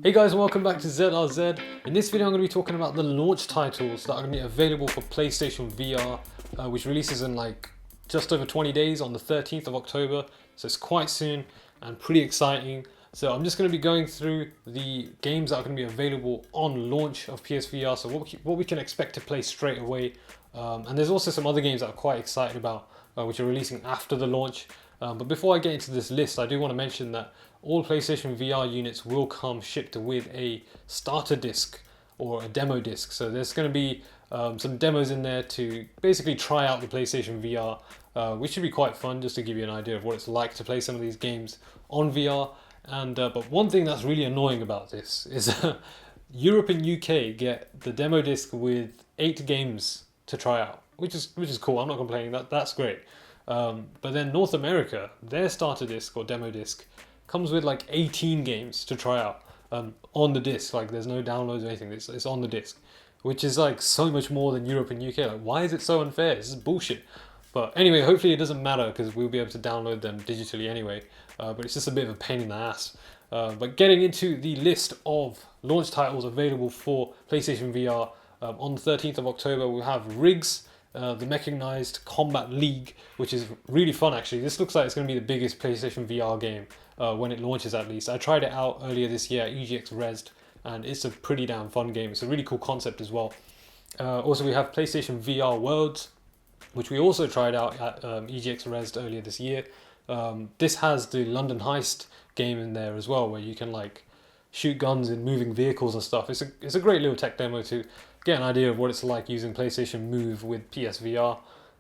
Hey guys, and welcome back to ZRZ. In this video I'm going to be talking about the launch titles that are going to be available for PlayStation VR, which releases in like just over 20 days on the 13th of October, so it's quite soon and pretty exciting. So I'm just going to be going through the games that are going to be available on launch of PSVR, so what we can expect to play straight away. And there's also some other games that I'm quite excited about, which are releasing after the launch. But before I get into this list, I do want to mention that all PlayStation VR units will come shipped with a starter disc or a demo disc. So there's going to be some demos in there to basically try out the PlayStation VR, which should be quite fun just to give you an idea of what it's like to play some of these games on VR. And but one thing that's really annoying about this is Europe and UK get the demo disc with 8 games to try out, which is cool. I'm not complaining. That's great. But then North America, their starter disc or demo disc comes with like 18 games to try out on the disc. Like there's no downloads or anything. It's on the disc, which is like so much more than Europe and UK. Like why is it so unfair? This is bullshit. But anyway, hopefully it doesn't matter because we'll be able to download them digitally anyway. But it's just a bit of a pain in the ass. But getting into the list of launch titles available for PlayStation VR, on the 13th of October we'll have Riggs, the Mechanized Combat League, which is really fun actually. This looks like it's going to be the biggest PlayStation VR game when it launches at least. I tried it out earlier this year at EGX Rezzed and it's a pretty damn fun game. It's a really cool concept as well. Also we have PlayStation VR Worlds, which we also tried out at EGX Rezzed earlier this year. This has the London Heist game in there as well, where you can like shoot guns in moving vehicles and stuff. It's a great little tech demo to get an idea of what it's like using PlayStation Move with PSVR.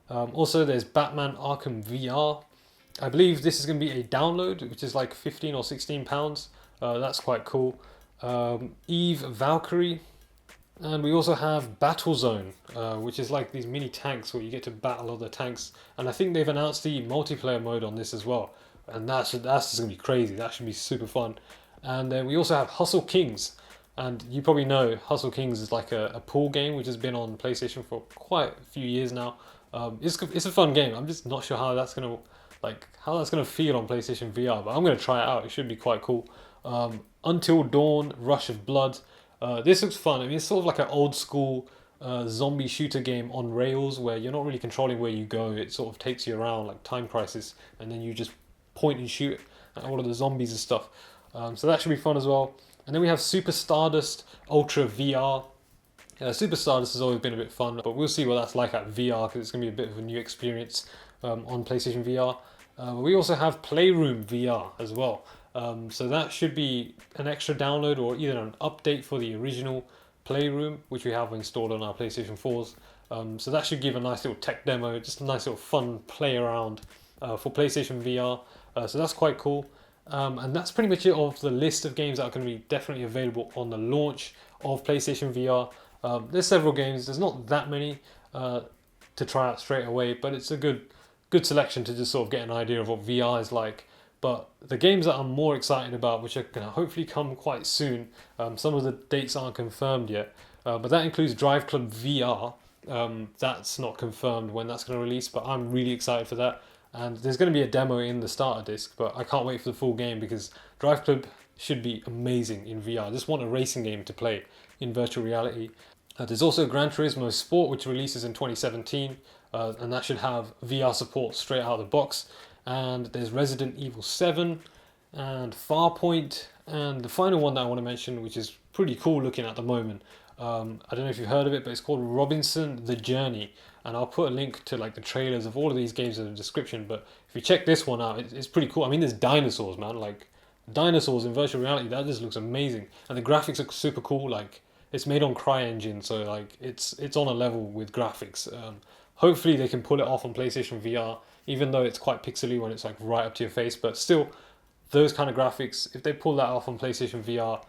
Also there's Batman Arkham VR. I believe this is going to be a download, which is like 15 or 16 pounds. That's quite cool. Eve Valkyrie. And we also have Battlezone, which is like these mini tanks where you get to battle other tanks. And I think they've announced the multiplayer mode on this as well. And that's just going to be crazy. That should be super fun. And then we also have Hustle Kings. And you probably know Hustle Kings is like a pool game which has been on PlayStation for quite a few years now. It's a fun game. I'm just not sure how that's gonna feel on PlayStation VR, but I'm gonna try it out. It should be quite cool. Until Dawn, Rush of Blood. This looks fun. I mean, it's sort of like an old school zombie shooter game on rails where you're not really controlling where you go. It sort of takes you around like Time Crisis, and then you just point and shoot at all of the zombies and stuff. So that should be fun as well. And then we have Super Stardust Ultra VR. Super Stardust has always been a bit fun, but we'll see what that's like at VR because it's going to be a bit of a new experience on PlayStation VR. We also have Playroom VR as well. So that should be an extra download or either an update for the original Playroom, which we have installed on our PlayStation 4s. So that should give a nice little tech demo, just a nice little fun play around for PlayStation VR. So that's quite cool. And that's pretty much it of the list of games that are going to be definitely available on the launch of PlayStation VR. There's several games. There's not that many to try out straight away, but it's a good selection to just sort of get an idea of what VR is like. But the games that I'm more excited about, which are going to hopefully come quite soon, some of the dates aren't confirmed yet, but that includes Drive Club VR. That's not confirmed when that's going to release, but I'm really excited for that. And there's going to be a demo in the starter disc, but I can't wait for the full game because Drive Club should be amazing in VR. I just want a racing game to play in virtual reality. There's also Gran Turismo Sport, which releases in 2017, and that should have VR support straight out of the box. And there's Resident Evil 7 and Farpoint, and the final one that I want to mention, which is pretty cool looking at the moment. I don't know if you've heard of it, but it's called Robinson The Journey, and I'll put a link to like the trailers of all of these games in the description. But if you check this one out, it's pretty cool. I mean, there's dinosaurs, man, like dinosaurs in virtual reality. That just looks amazing, and the graphics look super cool. Like it's made on CryEngine, so like it's on a level with graphics. Hopefully they can pull it off on PlayStation VR, even though it's quite pixely when it's like right up to your face. But still, those kind of graphics, if they pull that off on PlayStation VR,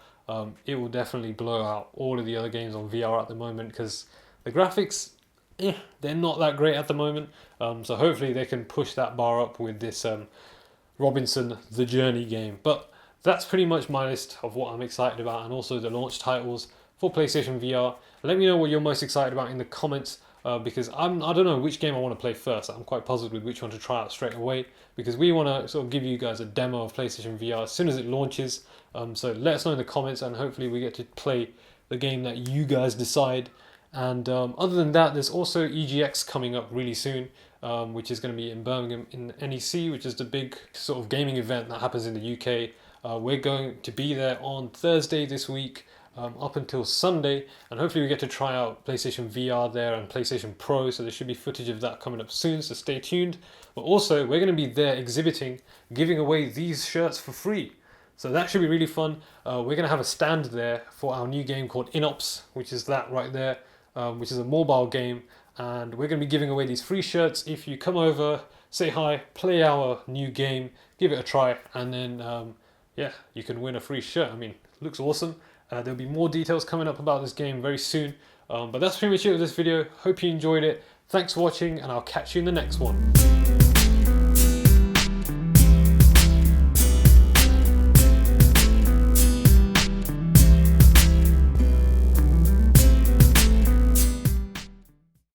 it will definitely blow out all of the other games on VR at the moment because the graphics, they're not that great at the moment. So hopefully they can push that bar up with this Robinson The Journey game. But that's pretty much my list of what I'm excited about and also the launch titles for PlayStation VR. Let me know what you're most excited about in the comments because I don't know which game I want to play first. I'm quite puzzled with which one to try out straight away, because we want to sort of give you guys a demo of PlayStation VR as soon as it launches. So let us know in the comments, and hopefully we get to play the game that you guys decide. And other than that, there's also EGX coming up really soon, which is going to be in Birmingham in NEC, which is the big sort of gaming event that happens in the UK. We're going to be there on Thursday this week, up until Sunday, and hopefully we get to try out PlayStation VR there and PlayStation Pro, so there should be footage of that coming up soon, so stay tuned. But also, we're going to be there exhibiting, giving away these shirts for free. So that should be really fun. We're going to have a stand there for our new game called InOps, which is that right there, which is a mobile game. And we're going to be giving away these free shirts if you come over, say hi, play our new game, give it a try, and then, yeah, you can win a free shirt. I mean, it looks awesome. There'll be more details coming up about this game very soon. But that's pretty much it with this video. Hope you enjoyed it. Thanks for watching, and I'll catch you in the next one.